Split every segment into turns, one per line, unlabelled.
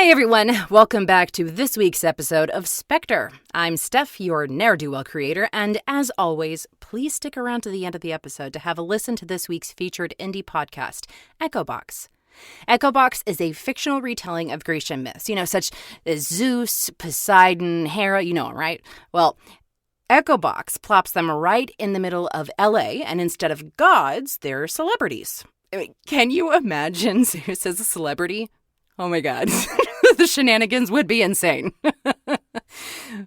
Hey everyone, welcome back to this week's episode of SPECTRE. I'm Stef, your ne'er-do-well creator, and as always, please stick around to the end of the episode to have a listen to this week's featured indie podcast, Echo Box. Echo Box is a fictional retelling of Grecian myths, such as Zeus, Poseidon, Hera, you know them, right? Well, Echo Box plops them right in the middle of LA, and instead of gods, they're celebrities. I mean, can you imagine Zeus as a celebrity? Oh my god, the shenanigans would be insane.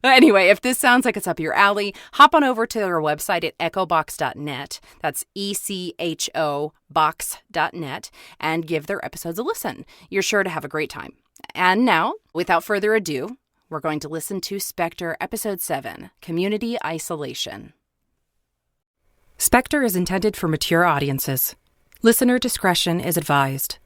Anyway, if this sounds like it's up your alley, hop on over to their website at echobox.net. That's ECHO box.net, and give their episodes a listen. You're sure to have a great time. And now, without further ado, we're going to listen to SPECTRE Episode 7, Community Isolation. SPECTRE is intended for mature audiences. Listener discretion is advised.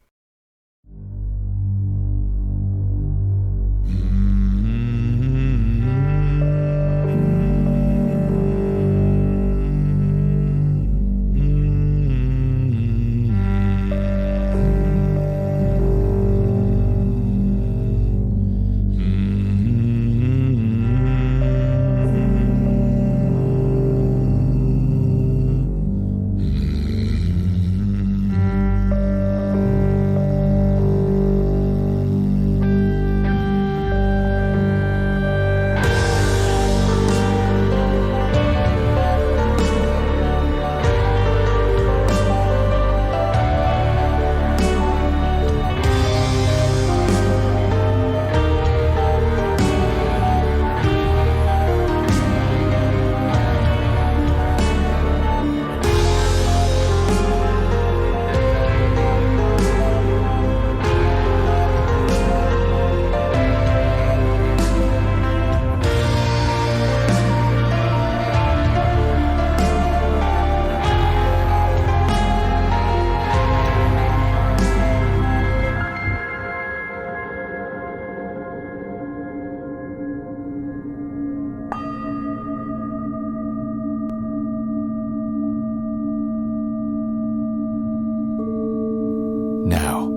Now,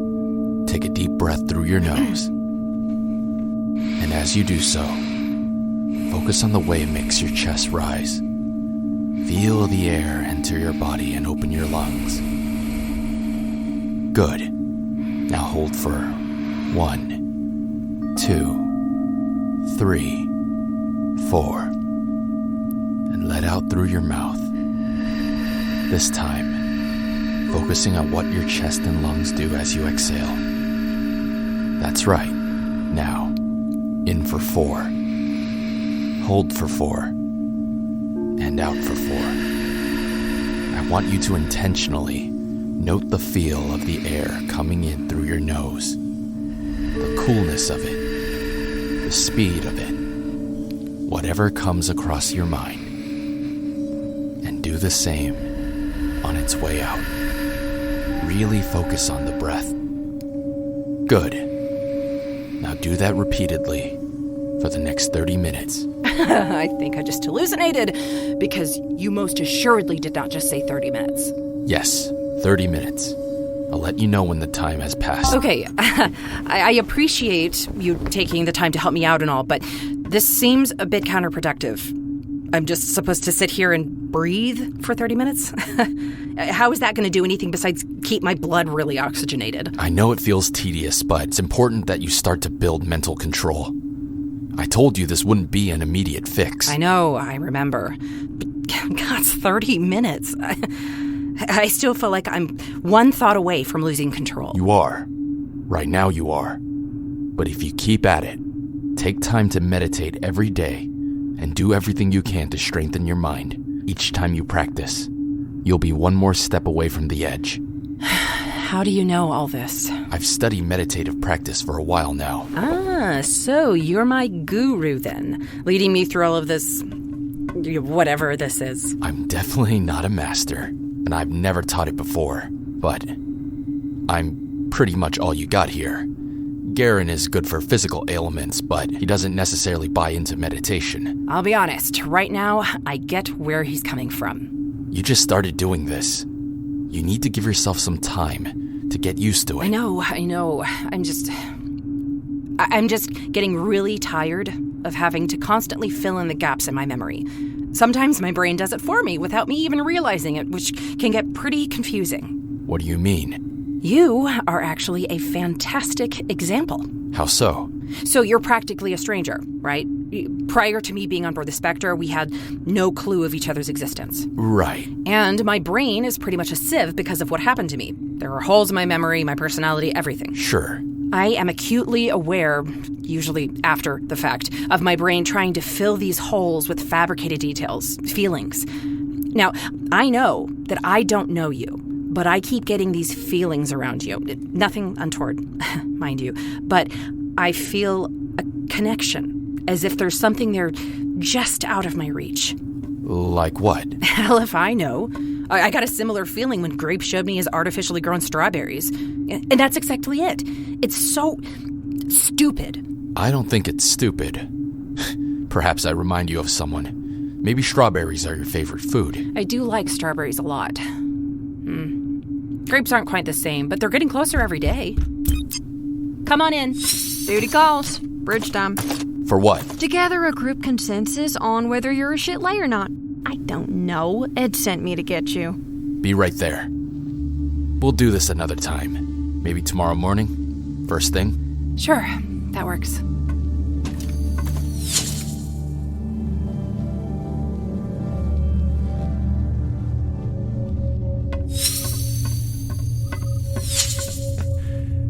take a deep breath through your nose. And as you do so, focus on the way it makes your chest rise. Feel the air enter your body and open your lungs. Good. Now hold for 1, 2, 3, 4. And let out through your mouth. This time, focusing on what your chest and lungs do as you exhale. That's right. Now, in for 4. Hold for 4. And out for 4. I want you to intentionally note the feel of the air coming in through your nose. The coolness of it. The speed of it. Whatever comes across your mind. And do the same on its way out. Really focus on the breath. Good. Now do that repeatedly for the next 30 minutes.
I think I just hallucinated, because you most assuredly did not just say 30 minutes.
Yes, 30 minutes. I'll let you know when the time has passed.
Okay, I appreciate you taking the time to help me out and all, but this seems a bit counterproductive. I'm just supposed to sit here and breathe for 30 minutes? How is that going to do anything besides keep my blood really oxygenated?
I know it feels tedious, but it's important that you start to build mental control. I told you this wouldn't be an immediate fix.
I know, I remember. But God, it's 30 minutes. I still feel like I'm one thought away from losing control.
You are. Right now you are. But if you keep at it, take time to meditate every day, and do everything you can to strengthen your mind each time you practice. You'll be one more step away from the edge.
How do you know all this?
I've studied meditative practice for a while now.
Ah, so you're my guru then, leading me through all of this, whatever this is.
I'm definitely not a master, and I've never taught it before, but I'm pretty much all you got here. Garyn is good for physical ailments, but he doesn't necessarily buy into meditation.
I'll be honest, right now, I get where he's coming from.
You just started doing this. You need to give yourself some time to get used to it.
I know. I'm just getting really tired of having to constantly fill in the gaps in my memory. Sometimes my brain does it for me without me even realizing it, which can get pretty confusing.
What do you mean?
You are actually a fantastic example.
How so?
So you're practically a stranger, right? Prior to me being on board the Spectre, we had no clue of each other's existence.
Right.
And my brain is pretty much a sieve because of what happened to me. There are holes in my memory, my personality, everything.
Sure.
I am acutely aware, usually after the fact, of my brain trying to fill these holes with fabricated details, feelings. Now, I know that I don't know you, but I keep getting these feelings around you. Nothing untoward, mind you, but I feel a connection, as if there's something there just out of my reach.
Like what?
Hell if I know. I got a similar feeling when Grape showed me his artificially grown strawberries. And that's exactly it. It's so stupid.
I don't think it's stupid. Perhaps I remind you of someone. Maybe strawberries are your favorite food.
I do like strawberries a lot. Grapes aren't quite the same, but they're getting closer every day. Come on in.
Duty calls. Bridge time.
For what?
To gather a group consensus on whether you're a shit lay or not. I don't know. Ed sent me to get you.
Be right there. We'll do this another time. Maybe tomorrow morning? First thing?
Sure, that works.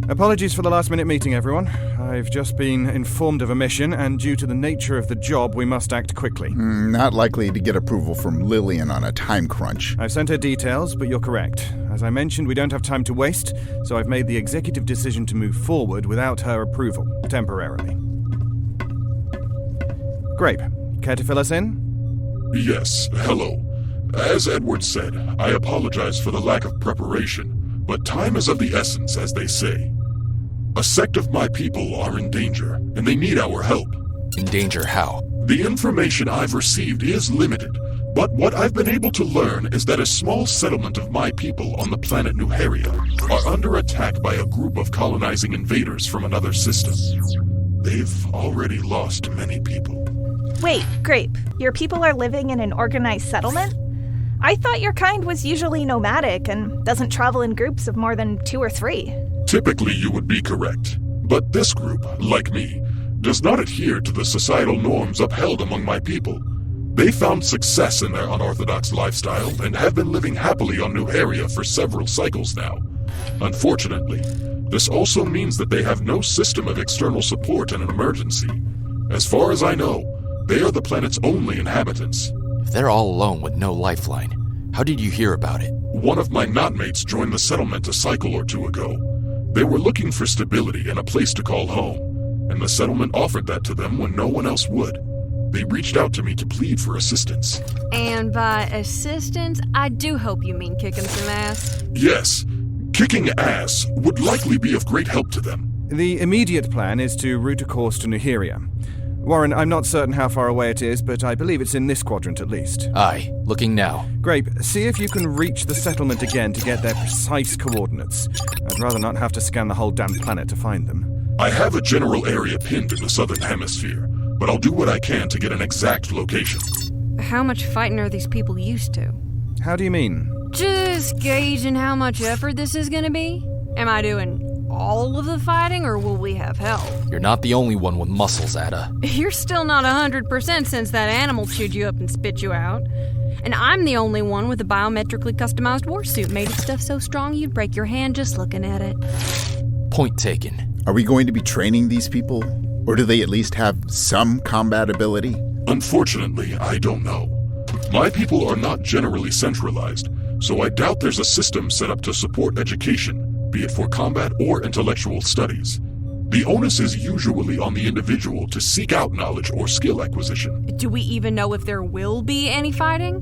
Apologies for the last-minute meeting, everyone. I've just been informed of a mission, and due to the nature of the job, we must act quickly.
Not likely to get approval from Lillian on a time crunch.
I've sent her details, but you're correct. As I mentioned, we don't have time to waste, so I've made the executive decision to move forward without her approval, temporarily. Grape, care to fill us in?
Yes, hello. As Edward said, I apologize for the lack of preparation, but time is of the essence, as they say. A sect of my people are in danger, and they need our help.
In danger how?
The information I've received is limited, but what I've been able to learn is that a small settlement of my people on the planet Nuheria are under attack by a group of colonizing invaders from another system. They've already lost many people.
Wait, Grape, your people are living in an organized settlement? I thought your kind was usually nomadic and doesn't travel in groups of more than 2 or 3.
Typically, you would be correct. But this group, like me, does not adhere to the societal norms upheld among my people. They found success in their unorthodox lifestyle and have been living happily on Nuheria for several cycles now. Unfortunately, this also means that they have no system of external support in an emergency. As far as I know, they are the planet's only inhabitants.
If they're all alone with no lifeline, how did you hear about it?
One of my knotmates joined the settlement a cycle or 2 ago. They were looking for stability and a place to call home, and the settlement offered that to them when no one else would. They reached out to me to plead for assistance.
And by assistance, I do hope you mean kicking some ass.
Yes, kicking ass would likely be of great help to them.
The immediate plan is to route a course to Nuheria. Warren, I'm not certain how far away it is, but I believe it's in this quadrant at least.
Aye, looking now.
Grape, see if you can reach the settlement again to get their precise coordinates. I'd rather not have to scan the whole damn planet to find them.
I have a general area pinned in the southern hemisphere, but I'll do what I can to get an exact location.
How much fighting are these people used to?
How do you mean?
Just gauging how much effort this is gonna be. Am I doing all of the fighting, or will we have help?
You're not the only one with muscles, Atta.
You're still not 100% since that animal chewed you up and spit you out. And I'm the only one with a biometrically customized warsuit made of stuff so strong you'd break your hand just looking at it.
Point taken.
Are we going to be training these people? Or do they at least have some combat ability?
Unfortunately, I don't know. My people are not generally centralized, so I doubt there's a system set up to support education, be it for combat or intellectual studies. The onus is usually on the individual to seek out knowledge or skill acquisition.
Do we even know if there will be any fighting?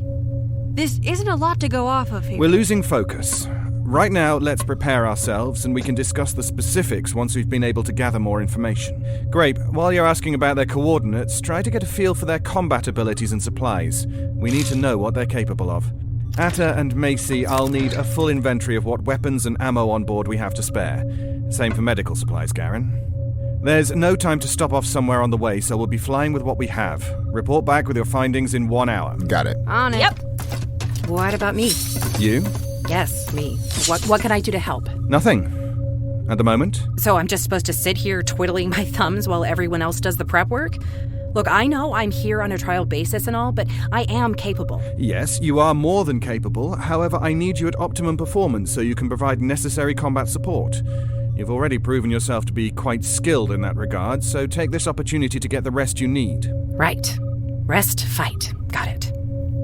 This isn't a lot to go off of here.
We're losing focus. Right now, let's prepare ourselves and we can discuss the specifics once we've been able to gather more information. Grape, while you're asking about their coordinates, try to get a feel for their combat abilities and supplies. We need to know what they're capable of. Atta and Macie, I'll need a full inventory of what weapons and ammo on board we have to spare. Same for medical supplies, Garyn. There's no time to stop off somewhere on the way, so we'll be flying with what we have. Report back with your findings in 1 hour.
Got it.
On it.
Yep.
What about me?
You?
Yes, me. What can I do to help?
Nothing. At the moment?
So I'm just supposed to sit here twiddling my thumbs while everyone else does the prep work? Look, I know I'm here on a trial basis and all, but I am capable.
Yes, you are more than capable. However, I need you at optimum performance so you can provide necessary combat support. You've already proven yourself to be quite skilled in that regard, so take this opportunity to get the rest you need.
Right. Rest, fight. Got it.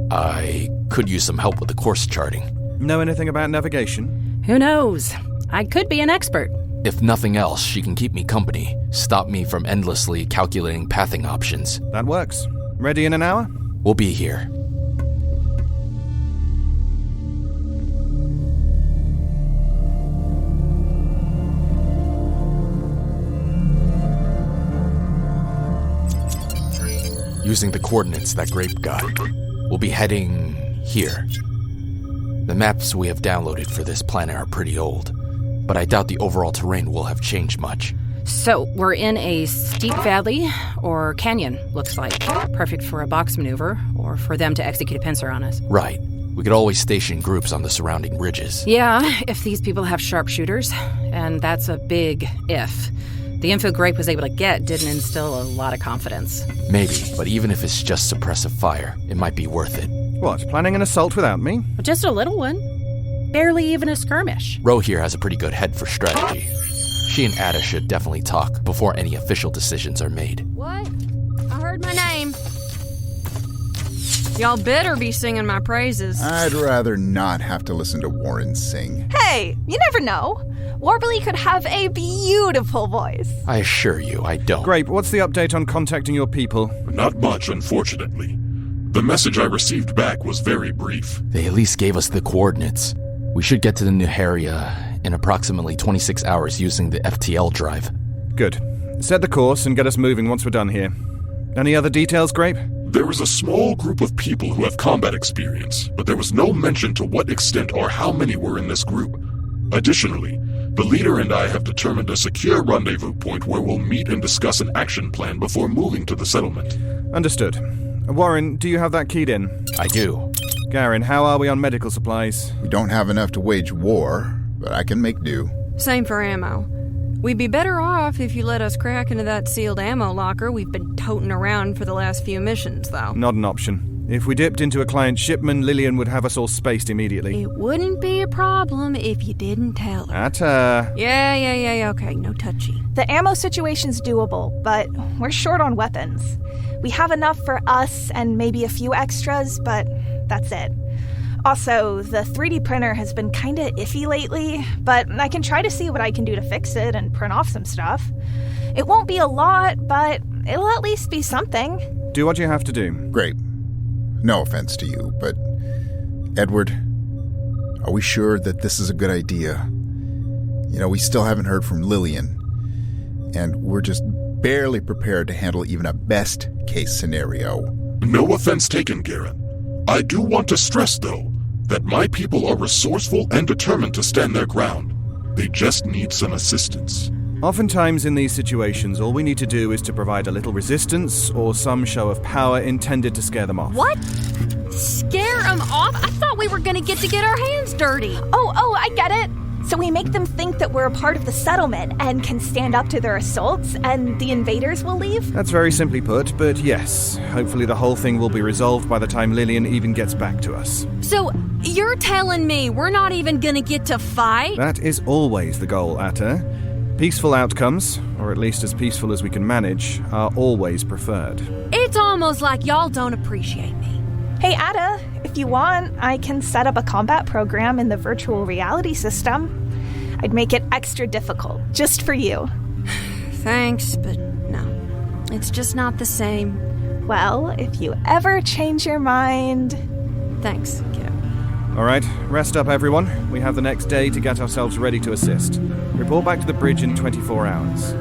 I could use some help with the course charting.
Know anything about navigation?
Who knows? I could be an expert.
If nothing else, she can keep me company, stop me from endlessly calculating pathing options.
That works. Ready in an hour?
We'll be here. Using the coordinates that Grape got, we'll be heading here. The maps we have downloaded for this planet are pretty old, but I doubt the overall terrain will have changed much.
So, we're in a steep valley, or canyon, looks like. Perfect for a box maneuver, or for them to execute a pincer on us.
Right. We could always station groups on the surrounding ridges.
Yeah, if these people have sharpshooters, and that's a big if. The info Grape was able to get didn't instill a lot of confidence.
Maybe, but even if it's just suppressive fire, it might be worth it.
What, planning an assault without me?
Just a little one. Barely even a skirmish.
Rho here has a pretty good head for strategy. She and Atta should definitely talk before any official decisions are made.
What? I heard my name. Y'all better be singing my praises.
I'd rather not have to listen to Warren sing.
Hey, you never know. Warbly could have a beautiful voice.
I assure you, I don't.
Grape, what's the update on contacting your people?
Not much, unfortunately. The message I received back was very brief.
They at least gave us the coordinates. We should get to the Nuheria in approximately 26 hours using the FTL drive.
Good. Set the course and get us moving once we're done here. Any other details, Grape?
There is a small group of people who have combat experience, but there was no mention to what extent or how many were in this group. Additionally, the leader and I have determined a secure rendezvous point where we'll meet and discuss an action plan before moving to the settlement.
Understood. Warren, do you have that keyed in?
I do.
Garyn, how are we on medical supplies?
We don't have enough to wage war, but I can make do.
Same for ammo. We'd be better off if you let us crack into that sealed ammo locker we've been toting around for the last few missions, though.
Not an option. If we dipped into a client's shipment, Lillian would have us all spaced immediately.
It wouldn't be a problem if you didn't tell her.
Atta.
Yeah, okay, no touchy.
The ammo situation's doable, but we're short on weapons. We have enough for us and maybe a few extras, but that's it. Also, the 3D printer has been kinda iffy lately, but I can try to see what I can do to fix it and print off some stuff. It won't be a lot, but it'll at least be something.
Do what you have to do.
Great. No offense to you, but Edward, are we sure that this is a good idea? You know, we still haven't heard from Lillian, and we're just barely prepared to handle even a best-case scenario.
No offense taken, Garyn. I do want to stress, though, that my people are resourceful and determined to stand their ground. They just need some assistance.
Oftentimes in these situations, all we need to do is to provide a little resistance or some show of power intended to scare them off.
What? Scare them off? I thought we were gonna get our hands dirty.
Oh, I get it. So we make them think that we're a part of the settlement and can stand up to their assaults, and the invaders will leave?
That's very simply put, but yes. Hopefully the whole thing will be resolved by the time Lillian even gets back to us.
So, you're telling me we're not even gonna get to fight?
That is always the goal, Atta. Peaceful outcomes, or at least as peaceful as we can manage, are always preferred.
It's almost like y'all don't appreciate me.
Hey, Atta, if you want, I can set up a combat program in the virtual reality system. I'd make it extra difficult, just for you.
Thanks, but no. It's just not the same.
Well, if you ever change your mind...
Thanks, kiddo.
All right, rest up, everyone. We have the next day to get ourselves ready to assist. Report back to the bridge in 24 hours.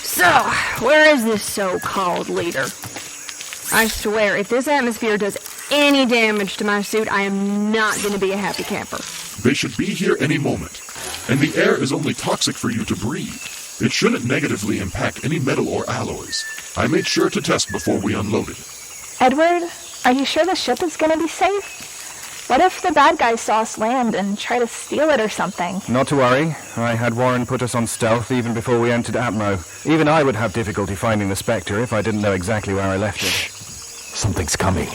So,
Where is this so-called leader? I swear, if this atmosphere does any damage to my suit, I am not going to be a happy camper.
They should be here any moment. And the air is only toxic for you to breathe. It shouldn't negatively impact any metal or alloys. I made sure to test before we unloaded.
Edward, are you sure the ship is going to be safe? What if the bad guys saw us land and try to steal it or something?
Not to worry. I had Warren put us on stealth even before we entered Atmo. Even I would have difficulty finding the Spectre if I didn't know exactly where I left it.
Something's coming.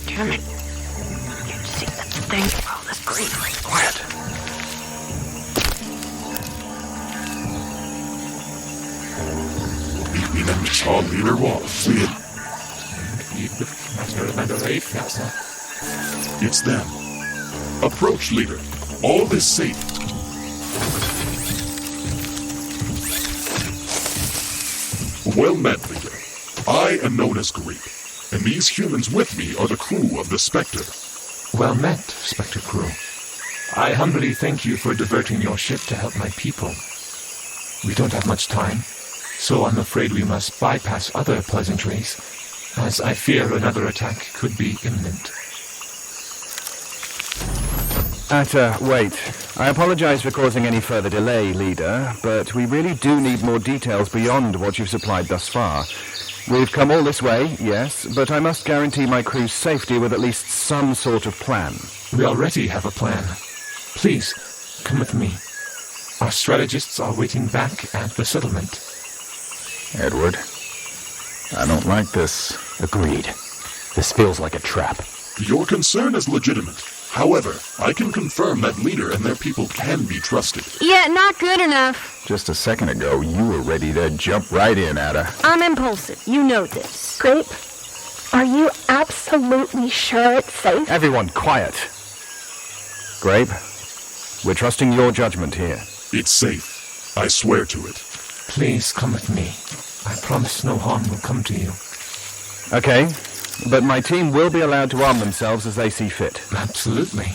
Damn it. Can't see that thing through all this greenery.
Quiet.
It's them. Approach, leader. All is safe. Well met, leader. I am known as Grape, and these humans with me are the crew of the Spectre.
Well met, Spectre crew. I humbly thank you for diverting your ship to help my people. We don't have much time, so I'm afraid we must bypass other pleasantries, as I fear another attack could be imminent.
Atta, wait. I apologize for causing any further delay, leader, but we really do need more details beyond what you've supplied thus far. We've come all this way, yes, but I must guarantee my crew's safety with at least some sort of plan.
We already have a plan. Please, come with me. Our strategists are waiting back at the settlement.
Edward, I don't like this.
Agreed. This feels like a trap.
Your concern is legitimate. However, I can confirm that leader and their people can be trusted.
Yeah, not good enough.
Just a second ago, you were ready to jump right in, Atta.
I'm impulsive. You know this.
Grape, are you absolutely sure it's safe?
Everyone, quiet. Grape, we're trusting your judgment here.
It's safe. I swear to it.
Please come with me. I promise no harm will come to you.
Okay, but my team will be allowed to arm themselves as they see fit.
Absolutely.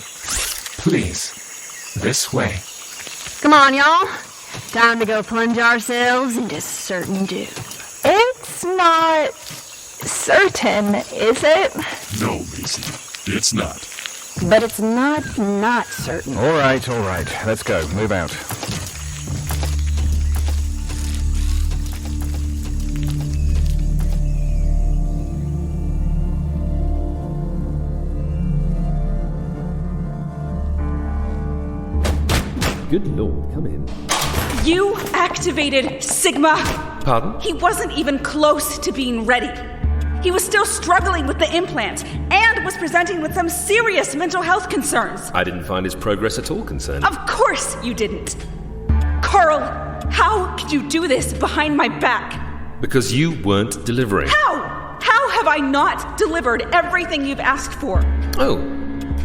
Please, this way.
Come on, y'all. Time to go plunge ourselves into certain doom.
It's not certain, is it?
No, Macie. It's not.
But it's not certain.
All right. Let's go. Move out.
Good Lord, come in.
You activated Sigma.
Pardon?
He wasn't even close to being ready. He was still struggling with the implant and was presenting with some serious mental health concerns.
I didn't find his progress at all concerning.
Of course you didn't. Karl, how could you do this behind my back?
Because you weren't delivering.
How? How have I not delivered everything you've asked for?
Oh,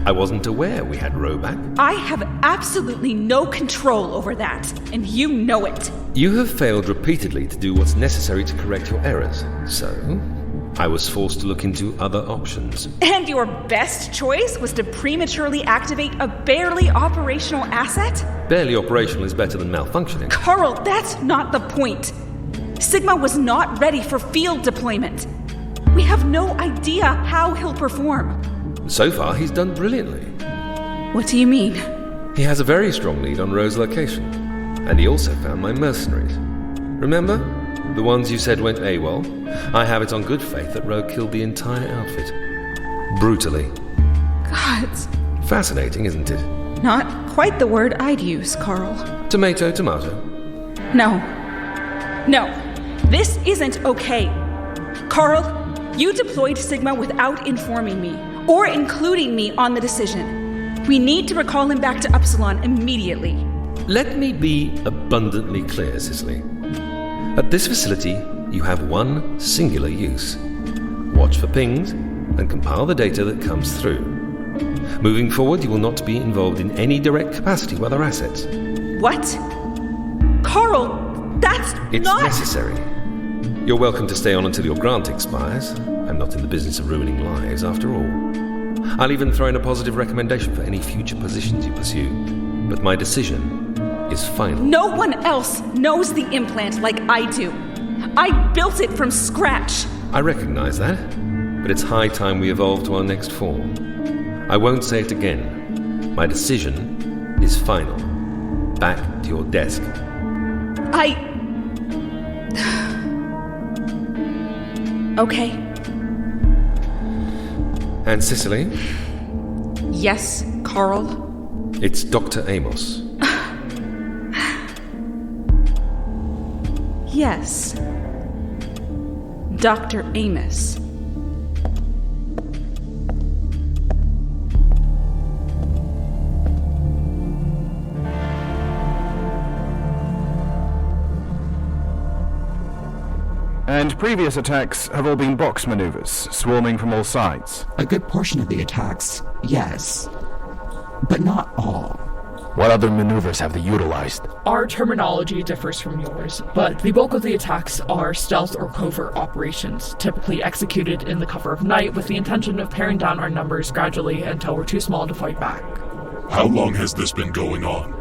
I wasn't aware we had Rho back.
I have absolutely no control over that, and you know it.
You have failed repeatedly to do what's necessary to correct your errors, so I was forced to look into other options.
And your best choice was to prematurely activate a barely operational asset?
Barely operational is better than malfunctioning.
Karl, that's not the point. Sigma was not ready for field deployment. We have no idea how he'll perform.
So far, he's done brilliantly.
What do you mean?
He has a very strong lead on Rho's location, and he also found my mercenaries. Remember? The ones you said went AWOL? I have it on good faith that Rho killed the entire outfit. Brutally.
Gods.
Fascinating, isn't it?
Not quite the word I'd use, Karl.
Tomato, tomato.
No. This isn't okay. Karl, you deployed Sigma without informing me, or including me on the decision. We need to recall him back to Upsilon immediately.
Let me be abundantly clear, Cicely. At this facility, you have one singular use. Watch for pings and compile the data that comes through. Moving forward, you will not be involved in any direct capacity with other assets.
What? Karl, that's
It's
not...
necessary. You're welcome to stay on until your grant expires. I'm not in the business of ruining lives, after all. I'll even throw in a positive recommendation for any future positions you pursue. But my decision is final.
No one else knows the implant like I do. I built it from scratch.
I recognize that, but it's high time we evolve to our next form. I won't say it again. My decision is final. Back to your desk.
Okay.
And Cicely?
Yes, Karl?
It's Dr. Amos.
Yes. Dr. Amos.
And previous attacks have all been box maneuvers, swarming from all sides.
A good portion of the attacks, yes. But not all.
What other maneuvers have they utilized?
Our terminology differs from yours, but the bulk of the attacks are stealth or covert operations, typically executed in the cover of night with the intention of paring down our numbers gradually until we're too small to fight back.
How long has this been going on?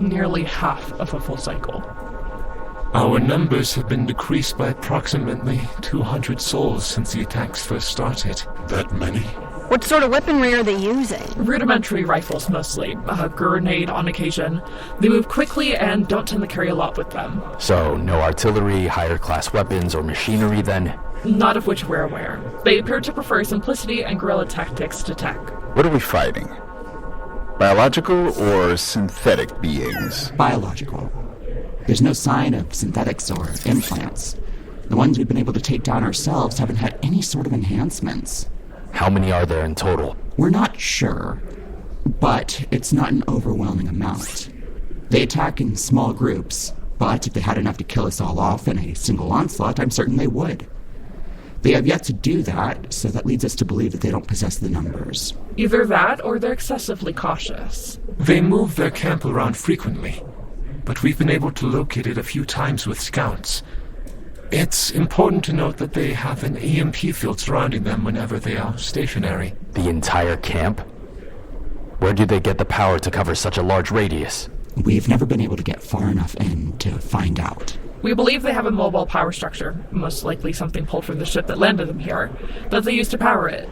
Nearly half of a full cycle.
Our numbers have been decreased by approximately 200 souls since the attacks first started.
That many?
What sort of weaponry are they using?
Rudimentary rifles, mostly. A grenade on occasion. They move quickly and don't tend to carry a lot with them.
So, no artillery, higher class weapons, or machinery then?
Not of which we're aware. They appear to prefer simplicity and guerrilla tactics to tech.
What are we fighting? Biological or synthetic beings?
Biological. There's no sign of synthetics or implants. The ones we've been able to take down ourselves haven't had any sort of enhancements.
How many are there in total?
We're not sure, but it's not an overwhelming amount. They attack in small groups, but if they had enough to kill us all off in a single onslaught, I'm certain they would. They have yet to do that, so that leads us to believe that they don't possess the numbers.
Either that, or they're excessively cautious.
They move their camp around frequently, but we've been able to locate it a few times with scouts. It's important to note that they have an EMP field surrounding them whenever they are stationary.
The entire camp? Where do they get the power to cover such a large radius?
We've never been able to get far enough in to find out.
We believe they have a mobile power structure, most likely something pulled from the ship that landed them here, that they use to power it.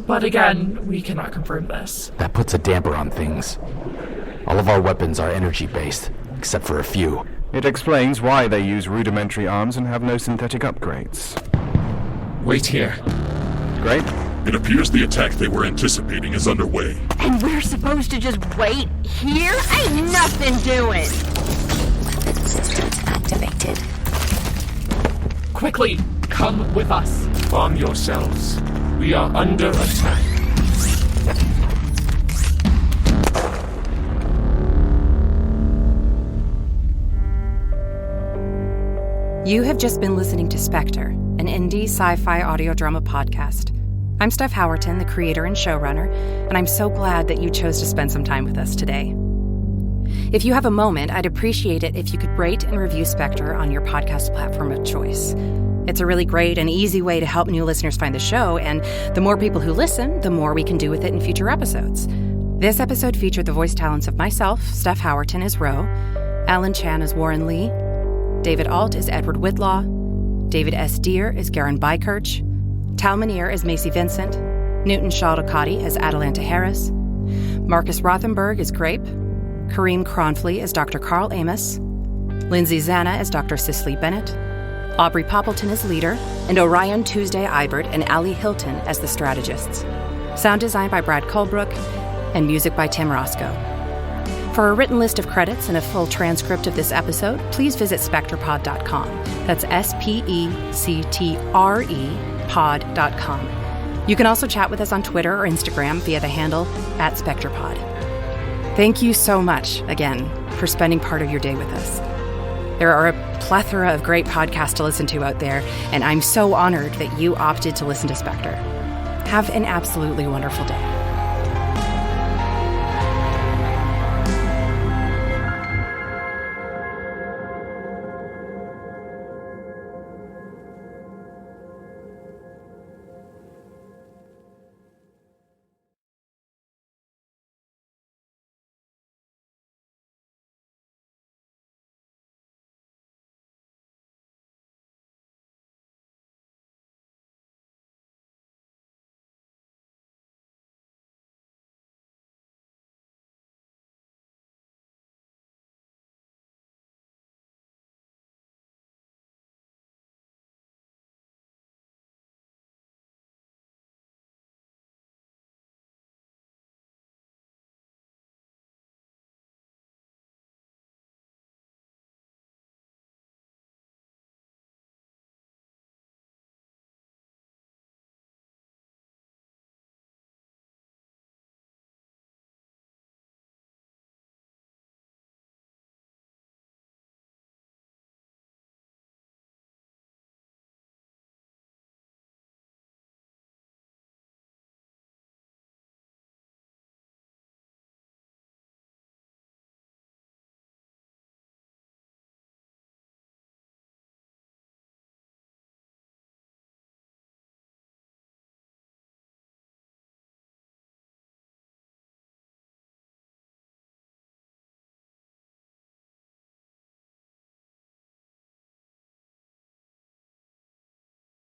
But again, we cannot confirm this.
That puts a damper on things. All of our weapons are energy-based, except for a few.
It explains why they use rudimentary arms and have no synthetic upgrades.
Wait here.
Grape?
It appears the attack they were anticipating is underway.
And we're supposed to just wait here? Ain't nothing doing!
Weapon systems activated.
Quickly, come with us.
Arm yourselves. We are under attack.
You have just been listening to Spectre, an indie sci-fi audio drama podcast. I'm Stef Howerton, the creator and showrunner, and I'm so glad that you chose to spend some time with us today. If you have a moment, I'd appreciate it if you could rate and review Spectre on your podcast platform of choice. It's a really great and easy way to help new listeners find the show, and the more people who listen, the more we can do with it in future episodes. This episode featured the voice talents of myself, Stef Howerton as Rho, Alan Chan as Warren Lee, David Ault is Edward Whitlaw, David S. Deere is Garyn Beikirch, Tal Minear is Macie Vincent, Newton Schottelkotte as Atalanta Harris, Marcus Rothenberg is Grape, Karim Kronfli as Dr. Karl Amos, Lindsay Zana as Dr. Cicely Bennett, Aubrey Poppleton as leader, and Orion Tuesday Ibert and Ali Hylton as the strategists. Sound design by Brad Colbroock, and music by Tim Rosko. For a written list of credits and a full transcript of this episode, please visit SPECTREPod.com. That's SPECTRE pod.com. You can also chat with us on Twitter or Instagram via the handle @SpectrePod. Thank you so much, again, for spending part of your day with us. There are a plethora of great podcasts to listen to out there, and I'm so honored that you opted to listen to Spectre. Have an absolutely wonderful day.